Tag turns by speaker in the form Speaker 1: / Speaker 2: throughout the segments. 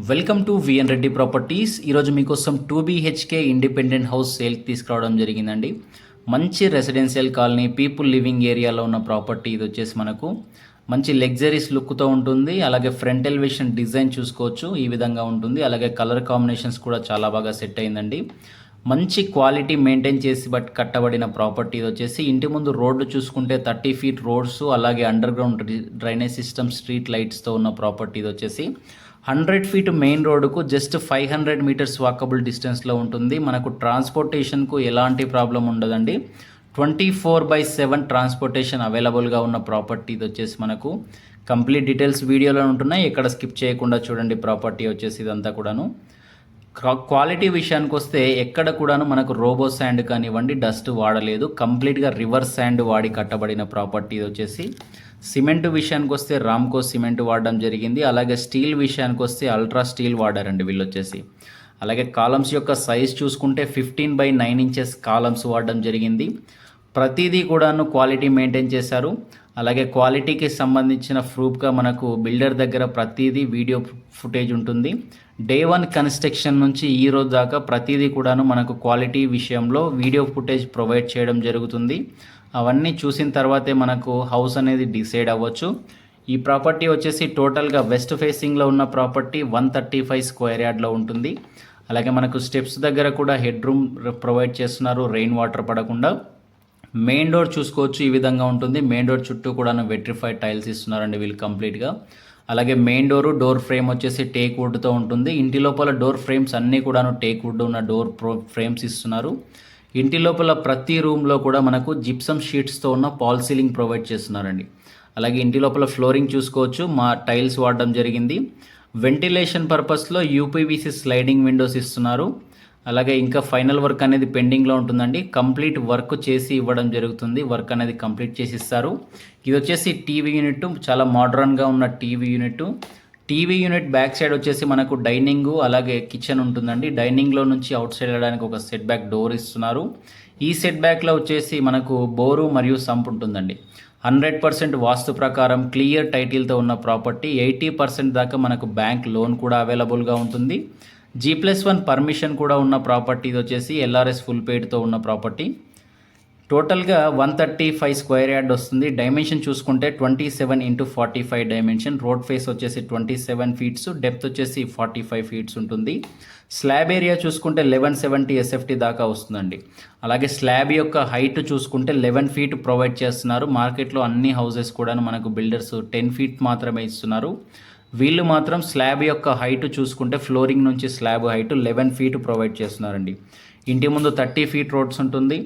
Speaker 1: Welcome to V N Reddy properties. ఈరోజు మీకోసం 2 BHK independent house సేల్కి తీసుకురావడం జరిగిందండి. మంచి రెసిడెన్షియల్ కాలనీ, పీపుల్ లివింగ్ ఏరియాలో ఉన్న ప్రాపర్టీ. ఇది వచ్చేసి మనకు మంచి లగ్జరీస్ లుక్తో ఉంటుంది. అలాగే ఫ్రంట్ ఎలివేషన్ డిజైన్ చూసుకోవచ్చు, ఈ విధంగా ఉంటుంది. అలాగే కలర్ కాంబినేషన్స్ కూడా చాలా బాగా సెట్ అయిందండి. మంచి క్వాలిటీ మెయింటైన్ చేసి కట్టబడిన ప్రాపర్టీ. ఇది వచ్చేసి ఇంటి ముందు రోడ్డు చూసుకుంటే 30 feet రోడ్స్, అలాగే underground drainage system, street లైట్స్తో ఉన్న ప్రాపర్టీ. ఇది వచ్చేసి 100 feet మెయిన్ రోడ్డుకు జస్ట్ 500 meters వాకబుల్ డిస్టెన్స్లో ఉంటుంది. మనకు ట్రాన్స్పోర్టేషన్కు ఎలాంటి ప్రాబ్లం ఉండదండి. 24/7 ట్రాన్స్పోర్టేషన్ అవైలబుల్గా ఉన్న ప్రాపర్టీ. ఇది వచ్చేసి మనకు కంప్లీట్ డీటెయిల్స్ వీడియోలో ఉంటున్నాయి, ఎక్కడ స్కిప్ చేయకుండా చూడండి. ప్రాపర్టీ వచ్చేసి ఇదంతా కూడాను క్వాలిటీ విషయానికి వస్తే ఎక్కడ కూడాను మనకు రోబో శాండ్ కానివ్వండి, డస్ట్ వాడలేదు. కంప్లీట్గా రివర్స్ శాండ్ వాడి కట్టబడిన ప్రాపర్టీ. ఇది వచ్చేసి సిమెంట్ విషయానికి వస్తే రామ్కో సిమెంట్ వాడడం జరిగింది. అలాగే స్టీల్ విషయానికి వస్తే అల్ట్రా స్టీల్ వాడారండి వీళ్ళు వచ్చేసి. అలాగే కాలమ్స్ యొక్క సైజ్ చూసుకుంటే 15/9 inches కాలమ్స్ వాడడం జరిగింది. ప్రతిదీ కూడాను క్వాలిటీ మెయింటైన్ చేశారు. అలాగే క్వాలిటీకి సంబంధించిన ప్రూఫ్గా మనకు బిల్డర్ దగ్గర ప్రతిదీ వీడియో ఫుటేజ్ ఉంటుంది. Day 1 కన్స్ట్రక్షన్ నుంచి ఈ రోజు దాకా ప్రతిదీ కూడాను మనకు క్వాలిటీ విషయంలో వీడియో ఫుటేజ్ ప్రొవైడ్ చేయడం జరుగుతుంది. అవన్నీ చూసిన తర్వాతే మనకు హౌస్ అనేది డిసైడ్ అవ్వచ్చు. ఈ ప్రాపర్టీ వచ్చేసి టోటల్గా వెస్ట్ ఫేసింగ్లో ఉన్న ప్రాపర్టీ 135 square yardలో ఉంటుంది. అలాగే మనకు స్టెప్స్ దగ్గర కూడా హెడ్ రూమ్ ప్రొవైడ్ చేస్తున్నారు, రెయిన్ వాటర్ పడకుండా. మెయిన్ డోర్ చూసుకోవచ్చు, ఈ విధంగా ఉంటుంది. మెయిన్ డోర్ చుట్టూ కూడా వెట్రిఫైడ్ టైల్స్ ఇస్తున్నారండి వీళ్ళు కంప్లీట్గా. అలాగే మెయిన్ డోర్ ఫ్రేమ్ వచ్చేసి టేక్ వుడ్తో ఉంటుంది. ఇంటి లోపల డోర్ ఫ్రేమ్స్ అన్నీ కూడాను టేక్ వుడ్ ఉన్న డోర్ ఫ్రేమ్స్ ఇస్తున్నారు. ఇంటి లోపల ప్రతి రూమ్లో కూడా మనకు జిప్సమ్ షీట్స్తో ఉన్న పాల్ సీలింగ్ ప్రొవైడ్ చేస్తున్నారండి. అలాగే ఇంటి లోపల ఫ్లోరింగ్ చూసుకోవచ్చు, మా టైల్స్ వాడడం జరిగింది. వెంటిలేషన్ పర్పస్లో యూపీవీసీ స్లైడింగ్ విండోస్ ఇస్తున్నారు. అలాగే ఇంకా ఫైనల్ వర్క్ అనేది పెండింగ్లో ఉంటుందండి. కంప్లీట్ వర్క్ చేసి ఇవ్వడం జరుగుతుంది. వర్క్ అనేది కంప్లీట్ చేసి ఇస్తారు. ఇది వచ్చేసి టీవీ యూనిట్, చాలా మోడర్న్గా ఉన్న TV unit. TV unit back side వచ్చేసి మనకు డైనింగ్ అలాగే కిచెన్ ఉంటుందండి. డైనింగ్లో నుంచి అవుట్ సైడ్ వెళ్ళడానికి ఒక సెట్ బ్యాక్ డోర్ ఇస్తున్నారు. ఈ సెట్ బ్యాక్లో వచ్చేసి మనకు బోరు మరియు సంప్ ఉంటుందండి. 100% వాస్తు ప్రకారం క్లియర్ టైటిల్తో ఉన్న ప్రాపర్టీ. 80% దాకా మనకు బ్యాంక్ లోన్ కూడా అవైలబుల్గా ఉంటుంది. G+1 పర్మిషన్ కూడా ఉన్న ప్రాపర్టీ. ఇది వచ్చేసి LRS ఫుల్ పెయిడ్తో ఉన్న ప్రాపర్టీ. టోటల్గా 135 square yard వస్తుంది. డైమెన్షన్ చూసుకుంటే 27x45 డైమెన్షన్. రోడ్ ఫేస్ వచ్చేసి 27 feet, డెప్త్ వచ్చేసి 45 feet ఉంటుంది. స్లాబ్ ఏరియా చూసుకుంటే 1170 SFT దాకా వస్తుందండి. అలాగే స్లాబ్ యొక్క హైట్ చూసుకుంటే 11 feet ప్రొవైడ్ చేస్తున్నారు. మార్కెట్లో అన్ని హౌసెస్ కూడా మనకు బిల్డర్స్ 10 feet మాత్రమే ఇస్తున్నారు. వీళ్ళు మాత్రం స్లాబ్ యొక్క హైట్ చూసుకుంటే ఫ్లోరింగ్ నుంచి స్లాబ్ హైట్ 11 feet ప్రొవైడ్ చేస్తున్నారండి. ఇంటి ముందు 30 feet రోడ్స్ ఉంటుంది.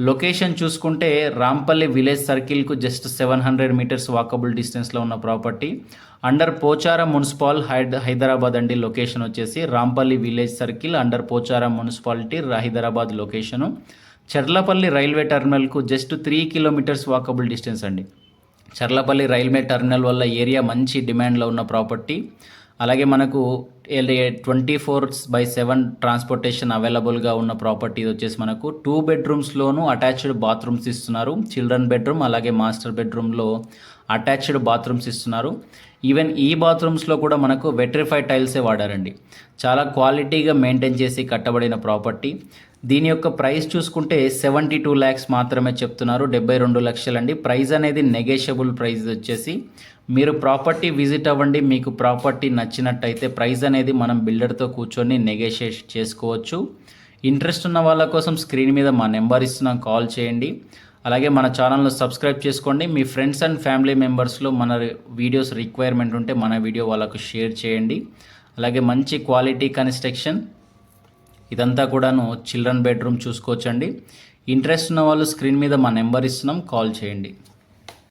Speaker 1: లొకేషన్ చూసుకుంటే రాంపల్లి విలేజ్ సర్కిల్కు జస్ట్ 700 meters వాకబుల్ డిస్టెన్స్లో ఉన్న property. Under Pocharam municipal Hyderabad అండి. లొకేషన్ వచ్చేసి Rampalli village circle, under Pocharam municipality, Hyderabad location. Cherlapally railway టర్మినల్కు జస్ట్ 3 kilometers వాకబుల్ డిస్టెన్స్ అండి. చర్లపల్లి రైల్వే టర్మినల్ వల్ల ఏరియా మంచి డిమాండ్లో ఉన్న ప్రాపర్టీ. అలాగే మనకు 24/7 ట్రాన్స్పోర్టేషన్ అవైలబుల్గా ఉన్న ప్రాపర్టీ. వచ్చేసి మనకు 2 bedrooms అటాచ్డ్ బాత్రూమ్స్ ఇస్తున్నారు. చిల్డ్రన్ బెడ్రూమ్ అలాగే మాస్టర్ బెడ్రూమ్లో అటాచ్డ్ బాత్రూమ్స్ ఇస్తున్నారు. ఈవెన్ ఈ బాత్రూమ్స్లో కూడా మనకు వెట్రిఫైడ్ టైల్సే వాడారండి. చాలా క్వాలిటీగా మెయింటైన్ చేసి కట్టబడిన ప్రాపర్టీ. దీని యొక్క ప్రైస్ చూసుకుంటే 72 lakhs మాత్రమే చెప్తున్నారు. 72 లక్షలు అండి. ప్రైస్ అనేది నెగోషియబుల్ ప్రైస్. వచ్చేసి మీరు ప్రాపర్టీ విజిట్ అవ్వండి. మీకు ప్రాపర్టీ నచ్చినట్టయితే ప్రైస్ అనేది మనం బిల్డర్తో కూర్చొని నెగోషియేట్ చేసుకోవచ్చు. ఇంట్రెస్ట్ ఉన్న వాళ్ళ కోసం స్క్రీన్ మీద మా నెంబర్ ఇస్తున్నాం, కాల్ చేయండి. అలాగే మన ఛానల్ను సబ్స్క్రైబ్ చేసుకోండి. మీ ఫ్రెండ్స్ అండ్ ఫ్యామిలీ మెంబర్స్లో మన వీడియోస్ రిక్వైర్మెంట్ ఉంటే మన వీడియో వాళ్ళకు షేర్ చేయండి. అలాగే మంచి క్వాలిటీ కన్స్ట్రక్షన్. ఇదంతా కూడాను చిల్డ్రన్ బెడ్రూమ్ చూసుకోవచ్చండి. ఇంట్రెస్ట్ ఉన్న వాళ్ళు స్క్రీన్ మీద మా నెంబర్ ఇస్తున్నాం, కాల్ చేయండి.